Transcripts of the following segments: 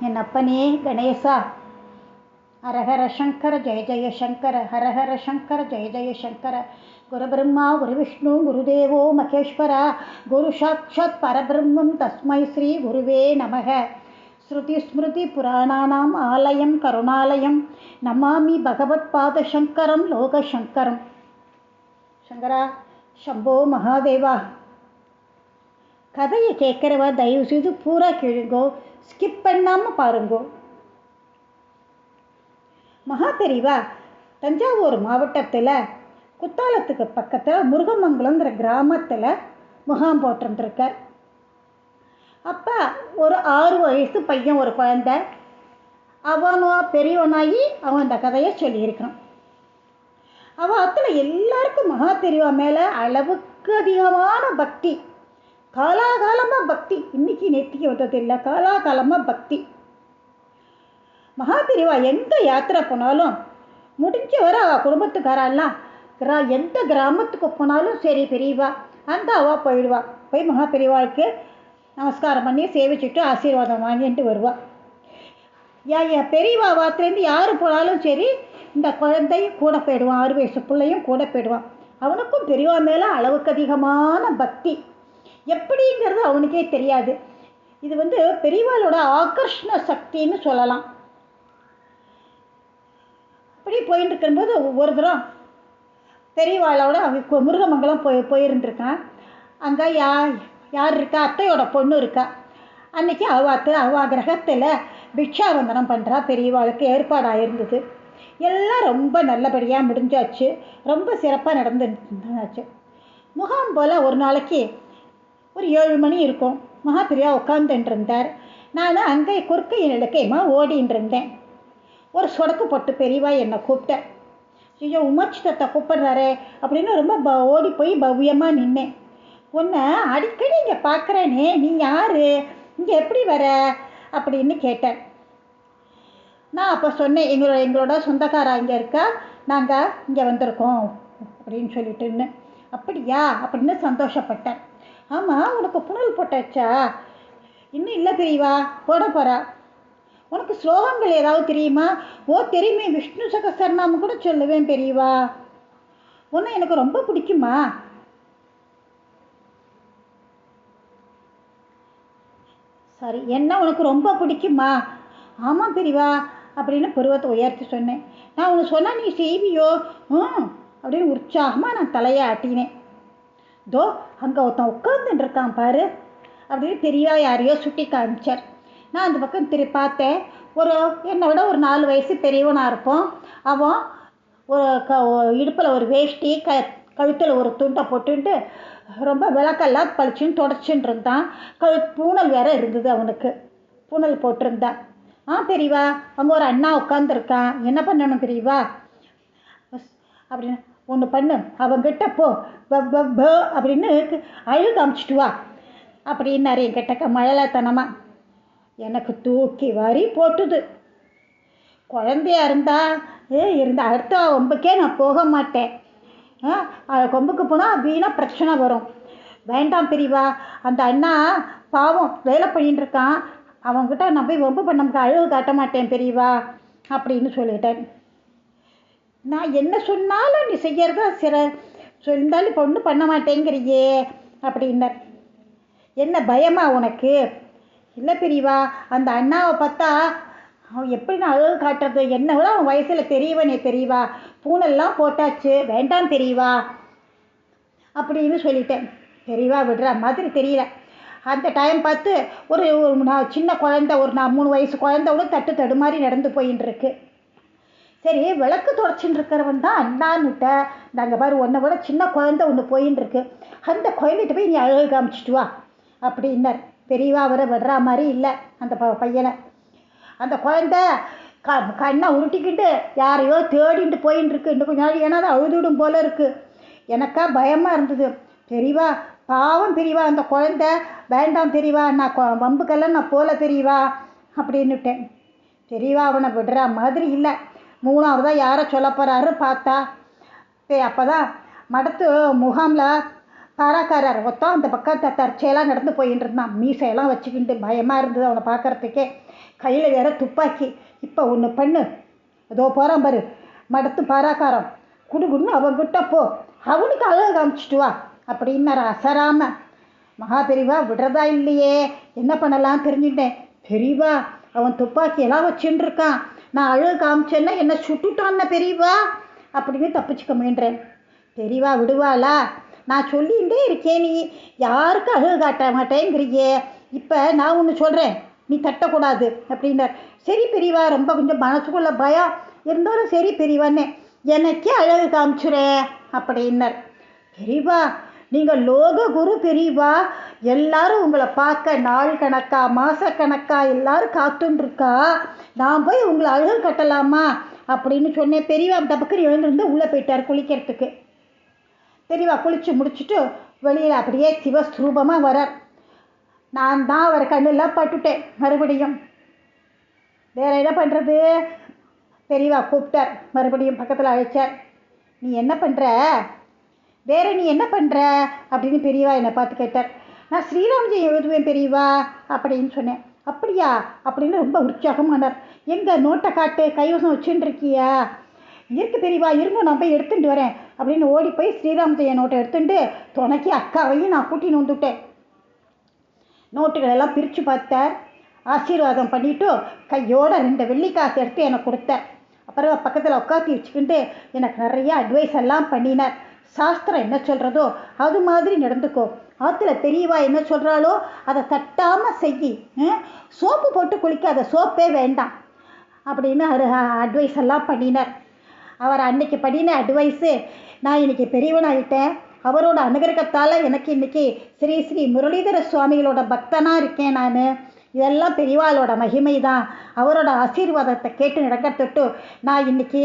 என் அப்பனே கணேசா, ஹரஹர சங்கர ஜெய ஜெய சங்கர, ஹரஹர சங்கர ஜெய ஜெய சங்கர. குரு பிரம்மா குரு விஷ்ணு குருதேவோ மகேஸ்வரா, குரு சாட்சாத் பரபிரம்மம் தஸ்மை ஸ்ரீ குருவே நமக. ஸ்ருதி ஸ்மிருதி புராணானாம் ஆலயம் கருணாலயம், நமாமி பகவத் பாத சங்கரம் லோக சங்கரம். சங்கரா சம்போ மகாதேவா. கதையை கேட்குறவா தயவு செய்து பூரா கேளுங்கோ, ஸ்கிப் பண்ணாமல் பாருங்கோ. மகா பெரிவா தஞ்சாவூர் மாவட்டத்தில் குத்தாலத்துக்கு பக்கத்தில் முருகமங்கலங்கிற கிராமத்தில் முகாம் போட்டிருந்துருக்கார். அப்போ ஒரு 6 வயசு பையன், ஒரு குழந்தை, அவனோ பெரியவனாகி அவன் அந்த கதையை சொல்லியிருக்கான். அவன் அத்தில் எல்லாருக்கும் மகா பெரிவா மேலே அளவுக்கு அதிகமான பக்தி, காலாகாலமாக பக்தி. இன்னைக்கு நெத்திக்கு வந்தது இல்லை, காலாகாலமாக பக்தி. மகா பெரிவா எங்கே யாத்திரை போனாலும் முடிஞ்ச வர குடும்பத்துக்காரெல்லாம் எந்த கிராமத்துக்கு போனாலும் சரி பெரியவா அந்த அவா போயிடுவா. போய் மகா பெரிவாளுக்கு நமஸ்காரம் பண்ணி சேவிச்சுட்டு ஆசீர்வாதம் வாங்கிட்டு வருவா. என் பெரியவா வாத்துலேருந்து யார் போனாலும் சரி இந்த குழந்தையும் கூட போயிடுவான், 6 வயசு பிள்ளையும் கூட போயிடுவான். அவனுக்கும் பெரியவா மேலே அளவுக்கு அதிகமான பக்தி. எப்படிங்கிறது அவனுக்கே தெரியாது. இது பெரியவாளோட ஆகர்ஷண சக்தின்னு சொல்லலாம். அப்படி போயிட்டு இருக்கும்போது ஒவ்வொரு தரம் பெரியவாளோட முருகமங்கலம் போயிருந்துருக்கான். அங்கே யார் இருக்கா, அத்தையோட பொண்ணு இருக்கா. அன்றைக்கி அவ கிரகத்தில் பிக்ஷாவந்தனம் பண்ணுறா. பெரியவாளுக்கு ஏற்பாடாக இருந்தது. எல்லாம் ரொம்ப நல்லபடியாக முடிஞ்சாச்சு, ரொம்ப சிறப்பாக நடந்துச்சு. முகாம் போல் ஒரு நாளைக்கு ஒரு 7 மணி இருக்கும். மகா பெரிவா உட்காந்துட்டு இருந்தார். நான் அங்கே குறுக்கையின் இலக்கையமா ஓடின்னு இருந்தேன். ஒரு சொடக்கு போட்டு பெரியவா என்னை கூப்பிட்டேன். ஐயோ உமச்சித்தத்தை கூப்பிட்றாரே அப்படின்னு ரொம்ப ஓடி போய் பவ்யமாக நின்னேன். உன்னை அடிக்கடி இங்கே பார்க்குறேனே, நீ யார், இங்கே எப்படி வர அப்படின்னு கேட்டேன். நான் அப்போ சொன்னேன், எங்களோட சொந்தக்காரா இங்கே இருக்கா, நாங்கள் இங்கே வந்திருக்கோம் அப்படின்னு சொல்லிட்டுன்னு. அப்படியா அப்படின்னு சந்தோஷப்பட்டேன். ஆமாம், உனக்கு புனல் போட்டாச்சா? இன்னும் இல்லை பெரியவா, போட போகிறா. உனக்கு ஸ்லோகங்கள் ஏதாவது தெரியுமா? ஓ தெரியுமே, விஷ்ணு சகஸ்ரநாமம் கூட சொல்லுவேன் பெரியவா. உன்னை எனக்கு ரொம்ப பிடிக்குமா? சரி, என்ன உனக்கு ரொம்ப பிடிக்குமா? ஆமாம் பெரியவா அப்படின்னு பருவத்தை உயர்த்தி சொன்னேன். நான் உனக்கு சொன்னால் நீ செய்வியோ? அப்படின்னு உற்சாகமாக நான் தலையை ஆட்டினேன். தோ அங்கே ஒருத்தன் உட்காந்துட்டு இருக்கான் பாரு அப்படின்னு பெரியவா யாரையோ சுட்டி காமிச்சார். நான் அந்த பக்கம் பார்த்தேன். என்னை விட ஒரு 4 வயசு பெரியவனாக இருப்போம். அவன் இடுப்பில் ஒரு வேஷ்டி, கழுத்தில் ஒரு துண்டை போட்டுட்டு ரொம்ப விளக்கெல்லாம் பளிச்சுன்னு தொடச்சின்னு இருந்தான். பூனல் வேற இருந்தது, அவனுக்கு பூனல் போட்டிருந்தான். பெரியவா அங்கே ஒரு அண்ணா உட்காந்துருக்கான், என்ன பண்ணணும் பெரியவா அப்படின்னு. ஒன்று பண்ணு, அவங்கிட்ட போ, அப்படின்னு அழு காமிச்சிட்டு வா அப்படின்னாரு என்கிட்ட மழலைத்தனமாக. எனக்கு தூக்கி வாரி போட்டுது. குழந்தையா இருந்தா அடுத்த கொம்புக்கே நான் போக மாட்டேன். கொம்புக்கு போனால் வீணாக பிரச்சனை வரும். வேண்டாம் பெரியவா, அந்த அண்ணா பாவம் வேலை பண்ணிட்டு இருக்கான், அவங்ககிட்ட நான் போய் வம்பு பண்ண அழுவு காட்ட மாட்டேன் பெரியவா அப்படின்னு சொல்லிட்டேன். நான் என்ன சொன்னாலும் நீ செய்யறதா சொன்னாலும் இப்போ ஒன்றும் பண்ண மாட்டேங்கிறியே அப்படின்னார். என்ன பயமா உனக்கு? இல்லை பெரியவா, அந்த அண்ணாவை பார்த்தா அவன் எப்படி நான் அழகு காட்டுறது, என்னை விட அவன் வயசில் பெரியவனே பெரியவா, பூனெல்லாம் போட்டாச்சு, வேண்டாம் பெரியவா அப்படின்னு சொல்லிட்டேன். பெரியவா விடுற மாதிரி தெரியல. அந்த டைம் பார்த்து ஒரு சின்ன குழந்தை, ஒரு 3 வயசு குழந்தையோட தட்டு மாதிரி நடந்து போயின்னு இருக்கு. சரி, விளக்கு தொடச்சின்னு இருக்கிறவன் தான் அண்ணான்னுட்ட. நாங்கள் பாரு, உன்னை விட சின்ன குழந்தை ஒன்று போயின்னு இருக்கு, அந்த குழந்தைகிட்ட போய் நீ அழகு காமிச்சிட்டு வா அப்படின்னார். பெரியவா அவரை விடுற மாதிரி இல்லை அந்த பையனை. அந்த குழந்தை கண்ணை உருட்டிக்கிட்டு யாரையோ தேடிட்டு போயின்னு இருக்கு. இன்னும் கொஞ்சம் நாள் ஏன்னா அழுதுடும் போல இருக்கு. எனக்கா பயமாக இருந்தது. பெரியவா பாவம் பெரியவா, அந்த குழந்தை வேண்டாம் பெரியவா, நான் வம்புக்கெல்லாம் நான் போல பெரியவா அப்படின்னுட்டேன். பெரியவா அவனை விடுற மாதிரி இல்லை. 3ஆவதாக யாரை சொல்ல போகிறாரு பார்த்தா. அப்போ தான் மடத்து முகாமில் பாராக்காரர் ஒருத்தன் அந்த பக்கம் தற்செயலாக நடந்து போயின்னு இருந்தான். மீசையெல்லாம் வச்சுக்கிட்டு பயமாக இருந்தது அவனை பார்க்குறதுக்கே. கையில் வேற துப்பாக்கி. இப்போ ஒன்று பண்ணு, அதோ போகிறான் பாரு மடத்து பாராக்காரம், குடுகுடுன்னு அவன்கிட்ட போ, அவனுக்கு அழகு காமிச்சிட்டு வா அப்படின்னாரு அசராம. மகா பெரியவா விடுறதா இல்லையே, என்ன பண்ணலாம் தெரிஞ்சுட்டேன். பெரியவா அவன் துப்பாக்கியெல்லாம் வச்சுட்டு இருக்கான், நான் அழகு காமிச்சேன்னா என்னை சுட்டுட்டான்னு பெரியவா அப்படின்னு தப்பிச்சுக்க முயன்றேன். பெரியவா விடுவாளா? நான் சொல்லிகிட்டே இருக்கேன், நீ யாருக்கும் அழகு காட்ட மாட்டேங்கிறியே. இப்போ நான் ஒன்று சொல்கிறேன், நீ தட்டக்கூடாது அப்படின்னார். சரி பெரியவா, ரொம்ப கொஞ்சம் மனசுக்குள்ள பயம் இருந்தாலும் சரி பெரியவான்னே, எனக்கே அழகு காமிச்சுறேன் அப்படின்னார். பெரியவா நீங்கள் லோக குரு பெரியவா, எல்லாரும் உங்களை பார்க்க நாள் கணக்கா மாதக்கணக்கா எல்லாரும் காத்துருக்கா, நான் போய் உங்களை அழகு கட்டலாமா அப்படின்னு சொன்னேன். பெரியவா டபக்குன்னு எழுந்திருந்து உள்ளே போயிட்டார் குளிக்கிறதுக்கு. பெரியவா குளித்து முடிச்சுட்டு வெளியில் அப்படியே சிவஸ்வரூபமாக வரார். நான் தான் அவர் கண்ணெல்லாம் பட்டுட்டேன். மறுபடியும் வேற என்ன பண்ணுறது, பெரியவா கூப்பிட்டார், மறுபடியும் பக்கத்தில் அழைச்சார். நீ என்ன பண்ணுற, வேற நீ என்ன பண்ணுற அப்படின்னு பெரியவா என்னை பார்த்து கேட்டார். நான் ஸ்ரீராம் ஜெயம் எழுதுவேன் பெரியவா அப்படின்னு சொன்னேன். அப்படியா அப்படின்னு ரொம்ப உற்சாகமானார். எங்கே நோட்டை காட்டு, கைவசம் வச்சுட்டு இருக்கியா? இருக்கு பெரியவா, இருங்க நான் போய் எடுத்துகிட்டு வரேன் அப்படின்னு ஓடி போய் ஸ்ரீராம் ஜெயம் நோட்டை எடுத்துட்டு துணைக்கி அக்காவையும் நான் கூட்டின்னு வந்துவிட்டேன். நோட்டுகள் எல்லாம் பிரித்து பார்த்தார், ஆசீர்வாதம் பண்ணிவிட்டு கையோட 2 வெள்ளிக்காசு எடுத்து எனக்கு கொடுத்தார். அப்புறம் பக்கத்தில் உட்காத்தி வச்சுக்கிட்டு எனக்கு நிறைய அட்வைஸ் எல்லாம் பண்ணினார். சாஸ்திரம் என்ன சொல்கிறதோ அது மாதிரி நடந்துக்கோ, ஆற்றுல பெரியவா என்ன சொல்கிறாளோ அதை தட்டாமல் செய், சோப்பு போட்டு குளிக்காத, சோப்பே வேண்டாம் அப்படின்னு அட்வைஸ் எல்லாம் பண்ணினார். அவர் அன்னைக்கு பண்ணின அட்வைஸு நான் இன்றைக்கி பெரியவனாகிட்டேன். அவரோட அனுகிரகத்தால் எனக்கு இன்றைக்கி ஸ்ரீ ஸ்ரீ முரளிதர சுவாமிகளோட பக்தனாக இருக்கேன் நான். இதெல்லாம் பெரியவாளோட மகிமை தான். அவரோட ஆசீர்வாதத்தை கேட்டு நடக்கிறதுட்டு நான் இன்றைக்கி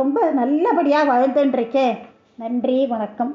ரொம்ப நல்லபடியாக வாழ்ந்துட்டுருக்கேன். நன்றி, வணக்கம்.